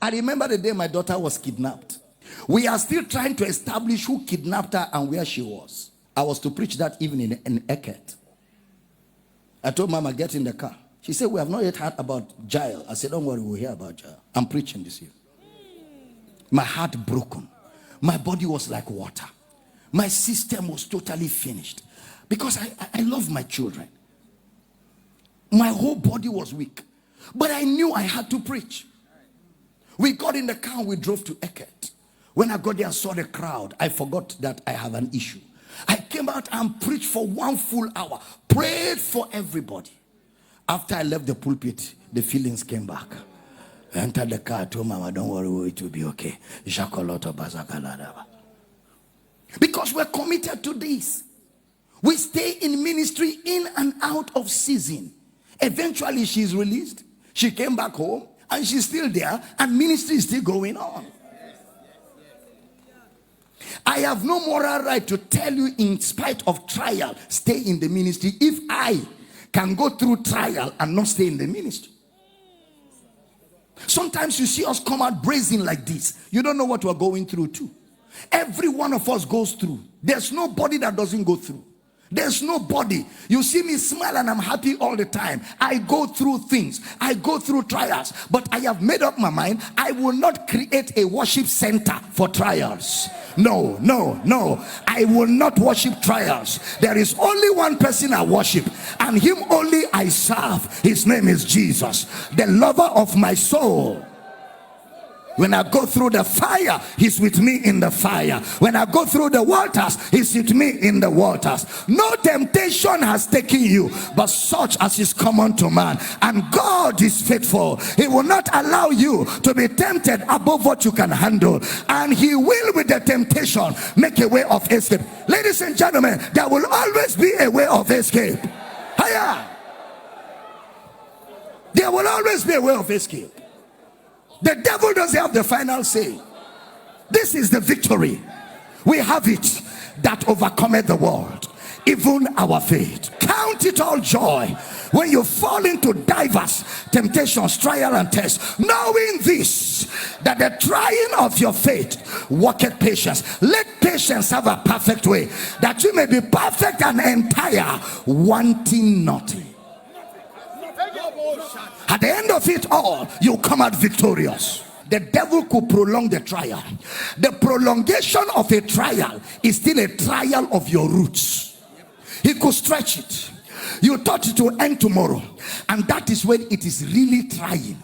I remember the day my daughter was kidnapped. We are still trying to establish who kidnapped her and where she was. I was to preach that evening in Eket. I told Mama, get in the car. She said, we have not yet heard about Jael. I said, don't worry, we'll hear about Jael. I'm preaching this year. My heart broken. My body was like water. My system was totally finished. Because I love my children. My whole body was weak. But I knew I had to preach. We got in the car and we drove to Eket. When I got there and saw the crowd, I forgot that I have an issue. I came out and preached for 1 full hour. Prayed for everybody. After I left the pulpit, the feelings came back. I entered the car, told Mama, don't worry, it will be okay. Because we're committed to this. We stay in ministry in and out of season. Eventually, she's released. She came back home and she's still there and ministry is still going on. I have no moral right to tell you, in spite of trial, stay in the ministry if I can go through trial and not stay in the ministry. Sometimes you see us come out brazen like this. You don't know what we're going through too. Every one of us goes through. There's nobody that doesn't go through. There's nobody. You see me smile and I'm happy all the time. I go through things. I go through trials. But I have made up my mind. I will not create a worship center for trials. No, no, no. I will not worship trials. There is only one person I worship, and him only I serve. His name is Jesus, the lover of my soul. When I go through the fire, he's with me in the fire. When I go through the waters, he's with me in the waters. No temptation has taken you, but such as is common to man. And God is faithful. He will not allow you to be tempted above what you can handle. And he will, with the temptation, make a way of escape. Ladies and gentlemen, there will always be a way of escape. Higher. There will always be a way of escape. The devil doesn't have the final say. This is the victory. We have it that overcometh the world, even our faith. Count it all joy when you fall into diverse temptations, trial and tests, knowing this, that the trying of your faith worketh patience. Let patience have a perfect way, that you may be perfect and entire, wanting nothing. At the end of it all, you come out victorious. The devil could prolong the trial. The prolongation of a trial is still a trial of your roots. He could stretch it. You thought it will end tomorrow, and that is when it is really trying.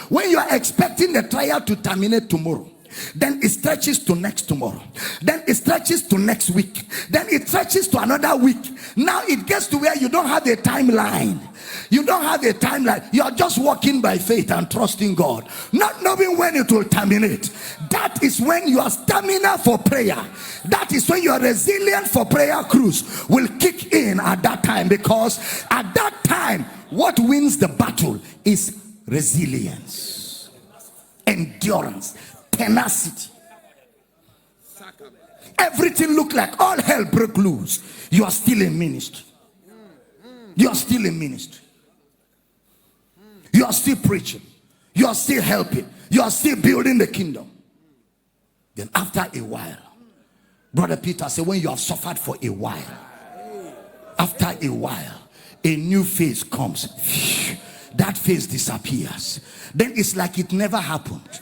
When you are expecting the trial to terminate tomorrow, then it stretches to next tomorrow, then it stretches to next week, then it stretches to another week. Now it gets to where you don't have a timeline. You don't have a timeline. You are just walking by faith and trusting God, not knowing when it will terminate. That is when your stamina for prayer, that is when your resilience for prayer cruise will kick in at that time. Because at that time, what wins the battle is resilience, endurance, tenacity. Everything look like all hell broke loose. You are still in ministry. You are still in ministry. You are still preaching. You are still helping. You are still building the kingdom. Then after a while, Brother Peter said, when you have suffered for a while, after a while, a new phase comes. That phase disappears. Then it's like it never happened.